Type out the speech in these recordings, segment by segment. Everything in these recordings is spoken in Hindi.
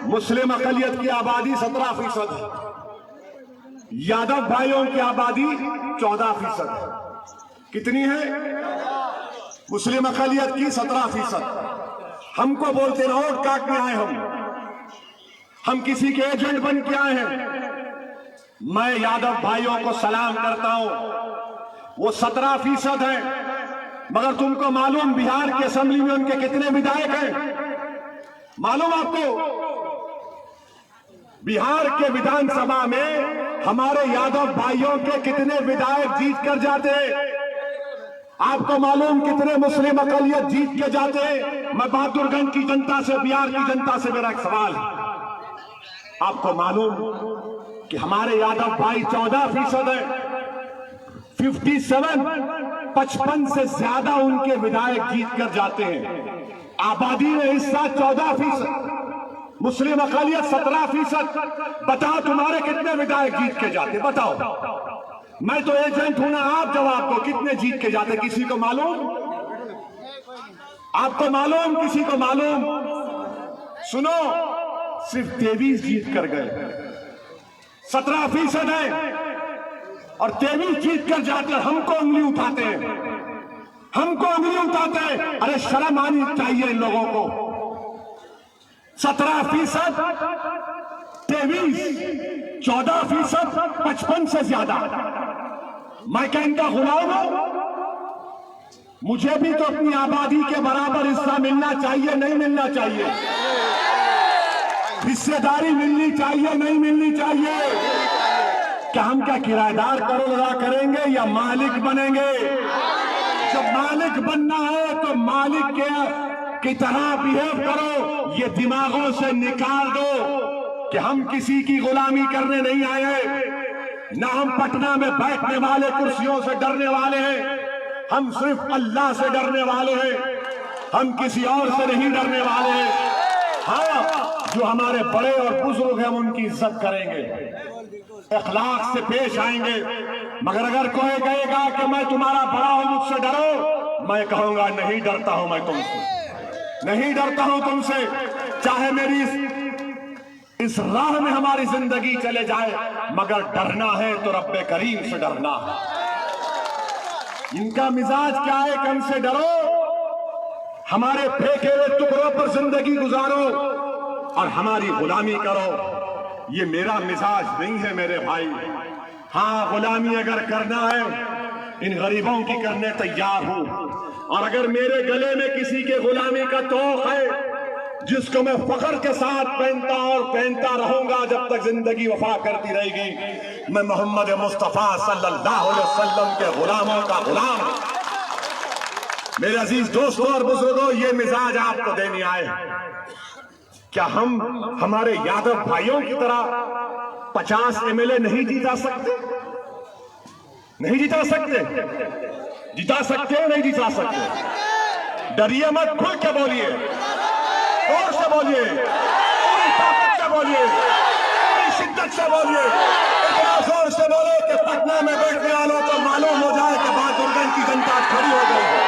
मुस्लिम अकलियत की आबादी 17% है, यादव भाइयों की आबादी 14% है। कितनी है? मुस्लिम अकलियत की 17%। हमको बोलते रहो वोट काटने आए हम किसी के एजेंट बन के आए हैं। मैं यादव भाइयों को सलाम करता हूं, वो 17% है, मगर तुमको मालूम बिहार की असेंबली में उनके कितने विधायक हैं? मालूम आपको? बिहार के विधानसभा में हमारे यादव भाइयों के कितने विधायक जीत कर जाते हैं? आपको मालूम कितने मुस्लिम अकलियत जीत के जाते हैं? मैं बहादुरगंज की जनता से, बिहार की जनता से मेरा एक सवाल है, आपको मालूम कि हमारे यादव भाई 14% है, 55 से ज्यादा उनके विधायक जीत कर जाते हैं। आबादी में हिस्सा 14%, मुस्लिम अकलियत 17%। बताओ तुम्हारे कितने विधायक जीत के जाते? बताओ। मैं तो एजेंट हूं ना, आप जवाब दो, कितने जीत के जाते? किसी को मालूम? आपको मालूम? किसी को मालूम? सुनो, सिर्फ 23 जीत कर गए। 17% है और 23 जीत कर जाते, हमको उंगली उठाते हैं, हमको उंगली उठाते हैं। अरे शर्म आनी चाहिए इन लोगों को। 17%, 23, 14%, 55 से ज्यादा। मैं क्या इनका गुलाम हूं? मुझे भी तो अपनी आबादी के बराबर हिस्सा मिलना चाहिए, नहीं मिलना चाहिए? हिस्सेदारी मिलनी चाहिए, नहीं मिलनी चाहिए? क्या हम क्या किराएदार करोड़ अदा करेंगे या मालिक बनेंगे? जब मालिक बनना है तो मालिक की तरह बिहेव करो। ये दिमागों से निकाल दो कि हम किसी की गुलामी करने नहीं आए हैं, ना हम पटना में बैठने वाले कुर्सियों से डरने वाले हैं। हम सिर्फ अल्लाह से डरने वाले हैं, हम किसी और से नहीं डरने वाले हैं। हाँ, जो हमारे बड़े और बुजुर्ग हैं उनकी इज्जत करेंगे, अखलाक से पेश आएंगे। मगर अगर कोई कहेगा कि मैं तुम्हारा बड़ा हूं, मुझसे डरो, मैं कहूंगा नहीं डरता हूं, मैं तुमसे नहीं डरता हूं तुमसे। चाहे मेरी इस राह में हमारी जिंदगी चले जाए, मगर डरना है तो रब्बे करीम से डरना है। इनका मिजाज क्या है कि हमसे डरो, हमारे फेंके हुए टुकड़ों पर जिंदगी गुजारो और हमारी गुलामी करो। ये मेरा मिजाज नहीं है मेरे भाई। हाँ, गुलामी अगर करना है, इन गरीबों की करने तैयार हूं। और अगर मेरे गले में किसी के गुलामी का तोख है, जिसको मैं फख्र के साथ पहनता और पहनता रहूंगा जब तक जिंदगी वफा करती रहेगी, मैं मोहम्मद मुस्तफा सल्लल्लाहु अलैहि वसल्लम के गुलामों का गुलाम। मेरे अजीज दोस्तों और बुजुर्गों, ये मिजाज आपको देने आए। क्या हम हमारे यादव भाइयों की तरह 50 MLA नहीं जीता सकते? नहीं जिता सकते? जिता सकते हो, नहीं जिता सकते? डरिए मत, खुल के बोलिए, जोर से बोलिए, पूरी ताकत से बोलिए, पूरी शिद्दत से बोलिए, इतना जोर से बोले कि पटना में बैठने वालों को मालूम हो जाए कि बहादुरगंज की जनता खड़ी हो गई है।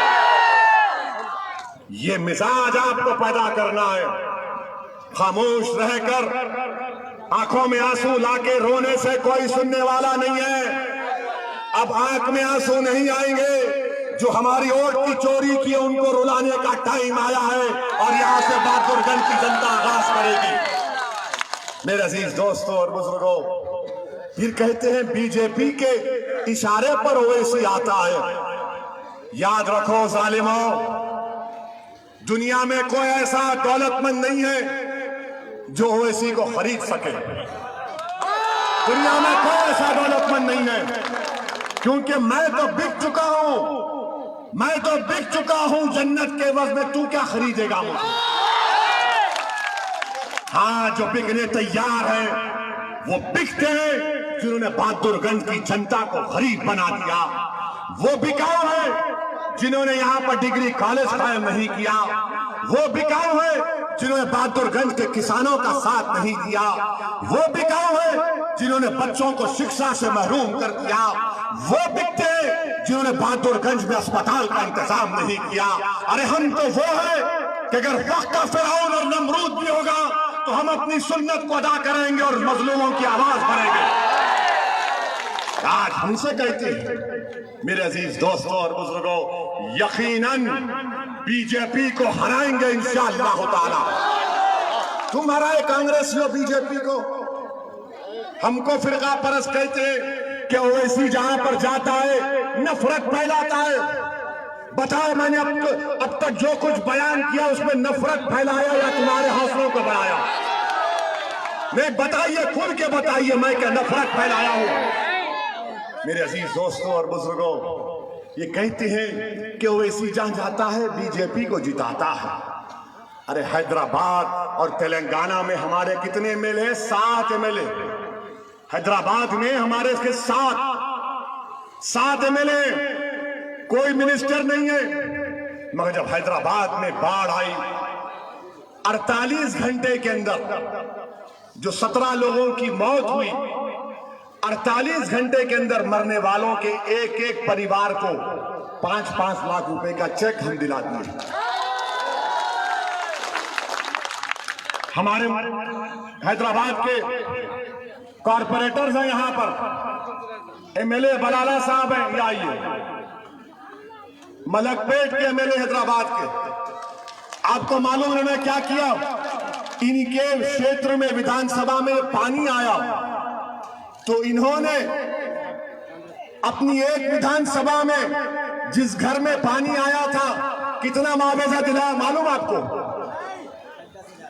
ये मिजाज आपको पैदा करना है। खामोश रहकर आंखों में आंसू लाके रोने से कोई सुनने वाला नहीं है। अब आंख में आंसू नहीं आएंगे। जो हमारी वोट की चोरी की, उनको रुलाने का टाइम आया है और यहां से बहादुरगंज की जनता आगाज करेगी। मेरे अजीज दोस्तों और बुजुर्गों, फिर कहते हैं बीजेपी के इशारे पर ओवैसी आता है। याद रखो जालिमों, दुनिया में कोई ऐसा दौलतमंद नहीं है जो ओवैसी को खरीद सके। दुनिया में कोई ऐसा दौलतमंद नहीं है, क्योंकि मैं तो बिक चुका हूं, मैं तो बिक चुका हूं जन्नत के वक्त में। तू क्या खरीदेगा मुझे? हाँ, जो बिकने तैयार है वो बिकते हैं जिन्होंने बहादुरगंज की जनता को गरीब बना दिया। वो बिकाऊ है जिन्होंने यहां पर डिग्री कॉलेज कायम नहीं किया। वो बिकाऊ है जिन्होंने बहादुरगंज के किसानों का साथ नहीं दिया। वो बिकाऊ है जिन्होंने बच्चों को शिक्षा से महरूम कर दिया। वो बिकते हैं जिन्होंने बहादुरगंज में अस्पताल का इंतजाम नहीं किया। अरे हम तो वो है कि अगर वक्त का फिरौन और नमरूद भी होगा तो हम अपनी सुन्नत को अदा करेंगे और मजलूमों की आवाज बनेंगे। आज हमसे कहते हैं मेरे अजीज दोस्तों और बुजुर्गों, यकीनन बीजेपी को हराएंगे इंशाअल्लाह ताला। तुम हराए कांग्रेस में बीजेपी को। हमको फिरका परस्त कहते हैं कि ओवैसी जहां पर जाता है नफरत फैलाता है। बताओ मैंने अब तक जो कुछ बयान किया उसमें नफरत फैलाया या तुम्हारे हौसलों को बढ़ाया? नहीं, बताइए, खुल के बताइए मैं क्या नफरत फैलाया हूं? मेरे अजीज दोस्तों और बुजुर्गों, ये कहते हैं कि ओवैसी जहां जाता है बीजेपी को जिताता है। अरे हैदराबाद और तेलंगाना में हमारे कितने एमएलए? 7 एमएलए। हैदराबाद में हमारे इसके 7 एमएलए, कोई मिनिस्टर नहीं है। मगर जब हैदराबाद में बाढ़ आई, 48 घंटे के अंदर जो 17 लोगों की मौत हुई, 48 घंटे के अंदर मरने वालों के एक एक परिवार को 5-5 लाख रुपए का चेक हम दिला दिए। हमारे हैदराबाद के कॉर्पोरेटर्स हैं, यहां पर एमएलए बलाला साहब हैं, ये आइए, मलकपेट के एमएलए हैदराबाद के। आपको मालूम है उन्होंने क्या किया? इनके क्षेत्र में विधानसभा में पानी आया तो इन्होंने अपनी एक विधानसभा में जिस घर में पानी आया था कितना मुआवजा दिलाया मालूम आपको?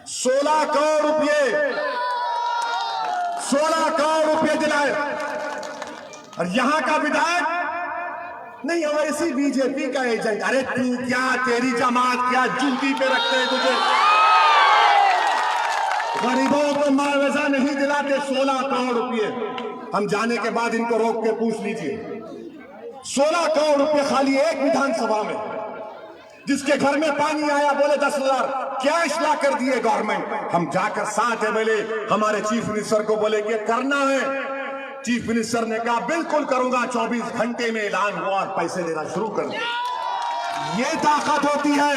16 करोड़ रुपए, 16 करोड़ रुपए दिलाए। और यहां का विधायक नहीं, वैसी बीजेपी का एजेंट। अरे तू क्या, तेरी जमात क्या, जूती पे रखते हैं तुझे। गरीबों को मुआवजा नहीं दिलाते। 16 करोड़ रुपए हम जाने के बाद इनको रोक के पूछ लीजिए। 16 करोड़ रुपए खाली एक विधानसभा में। जिसके घर में पानी आया बोले 10,000 कैश ला कर दिए गवर्नमेंट। हम जाकर 7 एमएलए हमारे चीफ मिनिस्टर को बोले कि करना है। चीफ मिनिस्टर ने कहा बिल्कुल करूंगा। 24 घंटे में ऐलान हुआ और पैसे देना शुरू कर दिए। ये ताकत होती है,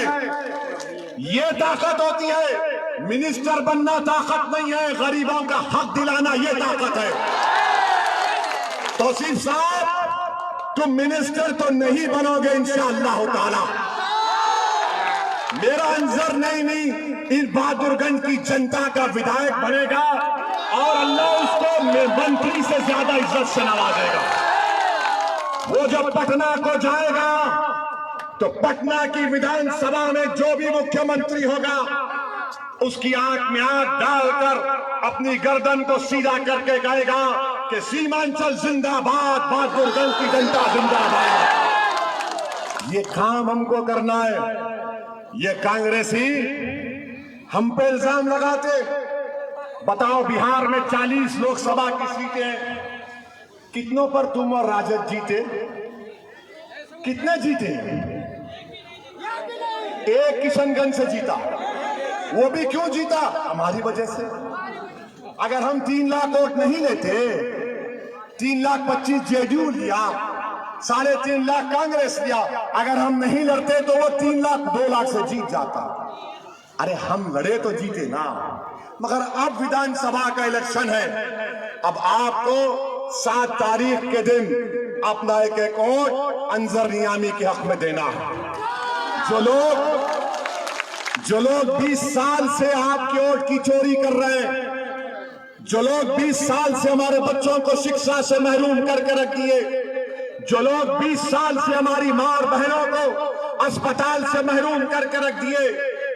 ये ताकत होती है। मिनिस्टर बनना ताकत नहीं है, गरीबों का हक दिलाना ये ताकत है। तौसीफ साहब, तुम मिनिस्टर तो नहीं बनोगे इंशाअल्लाह ताला। मेरा अंजर नहीं, इस बहादुरगंज की जनता का विधायक बनेगा और अल्लाह उसको मंत्री से ज्यादा इज्जत से नवाजेगा। वो जब पटना को जाएगा तो पटना की विधानसभा में जो भी मुख्यमंत्री होगा उसकी आंख में आंख डालकर अपनी गर्दन को सीधा करके कहेगा कि सीमांचल जिंदाबाद, बहादुरगंज की जनता जिंदाबाद। ये काम हमको करना है। ये कांग्रेसी हम पे इल्जाम लगाते। बताओ, बिहार में 40 लोकसभा की सीटें, कितनों पर तुम और राजद जीते? कितने जीते? एक किशनगंज से जीता। वो भी क्यों जीता? हमारी वजह से। अगर हम 3 लाख वोट नहीं लेते, 3,25,000 जेडीयू लिया, 3.5 लाख कांग्रेस लिया, अगर हम नहीं लड़ते तो वो 3 लाख 2 लाख से जीत जाता। अरे हम लड़े तो जीते ना। मगर अब विधानसभा का इलेक्शन है। अब आपको 7 तारीख के दिन अपना एक वोट अंजर नियामी के हक में देना है। जो लोग 20 साल से आपके वोट की चोरी कर रहे हैं, जो लोग 20 साल से हमारे बच्चों को शिक्षा से महरूम करके रख दिए, जो लोग 20 साल से हमारी मां और बहनों को अस्पताल से महरूम करके रख दिए,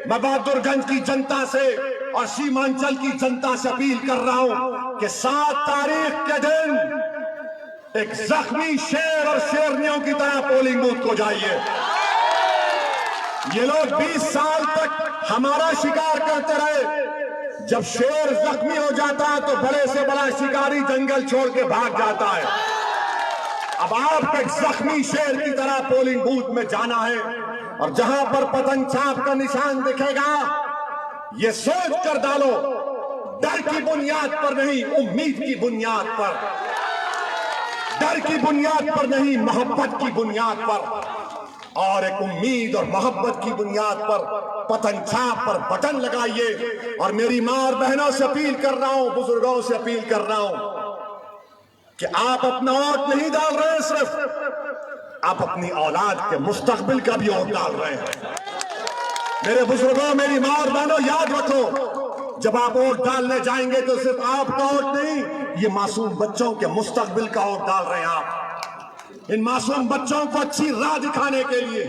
मैं बहादुरगंज की जनता से और सीमांचल की जनता से अपील कर रहा हूं कि 7 तारीख के दिन एक जख्मी शेर और शेरनियों की तरह पोलिंग बूथ को जाइए। ये लोग 20 साल तक हमारा शिकार करते रहे। जब शेर जख्मी हो जाता है तो बड़े से बड़ा शिकारी जंगल छोड़ के भाग जाता है। अब आप एक जख्मी शेर की तरह पोलिंग बूथ में जाना है और जहां पर पतंग छाप का निशान दिखेगा, ये सोच कर डालो, डर की बुनियाद पर नहीं, उम्मीद की बुनियाद पर, डर की बुनियाद पर नहीं, मोहब्बत की बुनियाद पर। और एक उम्मीद और मोहब्बत की बुनियाद पर पतन छाप पर बटन लगाइए। और मेरी मां और बहनों से अपील कर रहा हूं, बुजुर्गों से अपील कर रहा हूं कि आप अपना वोट नहीं डाल रहे हैं, सिर्फ आप अपनी औलाद के मुस्तकबिल का भी वोट डाल रहे हैं। मेरे बुजुर्गों, मेरी मां और बहनों, याद रखो, जब आप वोट डालने जाएंगे तो सिर्फ आपका वोट नहीं, ये मासूम बच्चों के मुस्तकबिल का वोट डाल रहे हैं आप, इन मासूम बच्चों को अच्छी राह दिखाने के लिए।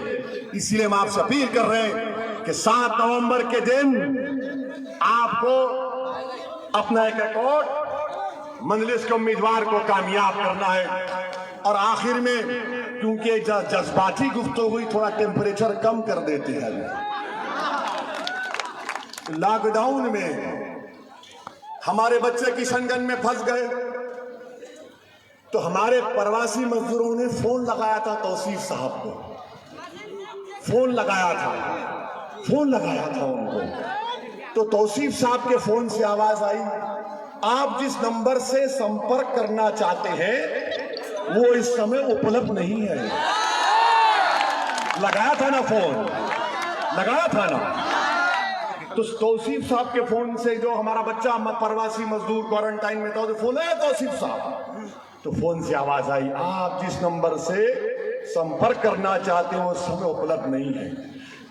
इसलिए हम आपसे अपील कर रहे हैं कि 7 नवंबर के दिन आपको अपना एक वोट मजलिस के उम्मीदवार को कामयाब करना है। और आखिर में, क्योंकि जज्बाती गुफ्तगू हुई, थोड़ा टेम्परेचर कम कर देते हैं। लॉकडाउन में हमारे बच्चे किशनगंज में फंस गए तो हमारे प्रवासी मजदूरों ने फोन लगाया था तौसीफ साहब को, फोन लगाया था उनको। तो तौसीफ साहब के फोन से आवाज आई, आप जिस नंबर से संपर्क करना चाहते हैं वो इस समय उपलब्ध नहीं है। लगाया था ना फोन, लगाया था ना। तो तौसीफ साहब के फोन से, जो हमारा बच्चा प्रवासी मजदूर क्वारंटाइन में था, फोन आया तौसीफ साहब, तो फोन से आवाज आई, आप जिस नंबर से संपर्क करना चाहते हो उस समय उपलब्ध नहीं है।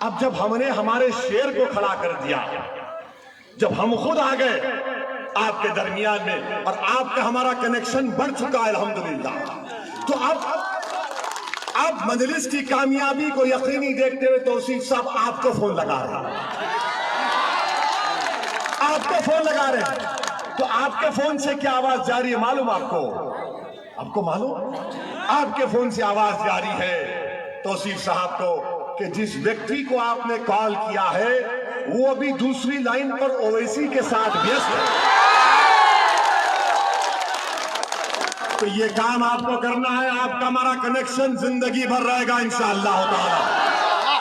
अब जब हमने हमारे शेर को खड़ा कर दिया, जब हम खुद आ गए आपके दरमियान में और आपका हमारा कनेक्शन बढ़ चुका है अल्हम्दुलिल्लाह, तो अब मजलिस की कामयाबी को यकीनी देखते हुए तौसीफ साहब आपको फोन लगा रहे हैं, आपको फोन लगा रहे हैं। तो आपके फोन से क्या आवाज जारी है मालूम आपको मालूम? आपके फोन से आवाज जारी है तौसीफ साहब को कि जिस व्यक्ति को आपने कॉल किया है वो अभी दूसरी लाइन पर ओवैसी के साथ व्यस्त है। तो ये काम आपको करना है, आपका हमारा कनेक्शन जिंदगी भर रहेगा इंशाअल्लाह ताला।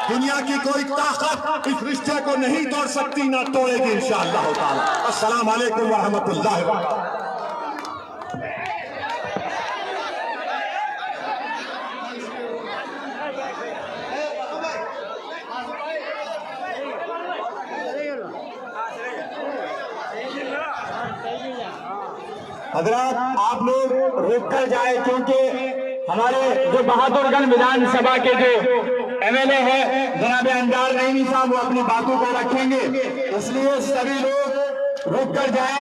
दुनिया की कोई ताकत इस रिश्ते को नहीं तोड़ सकती, ना तोड़ेगी इंशाअल्लाह ताला। अस्सलाम वालेकुम व रहमतुल्लाहि व बरकातहू। हजरात, आप लोग रुक कर जाए, क्योंकि हमारे जो बहादुरगंज विधानसभा के जो एमएलए है जनाब अंजार नईमी साहब, वो अपनी बातों को रखेंगे, इसलिए सभी लोग रुक कर जाए।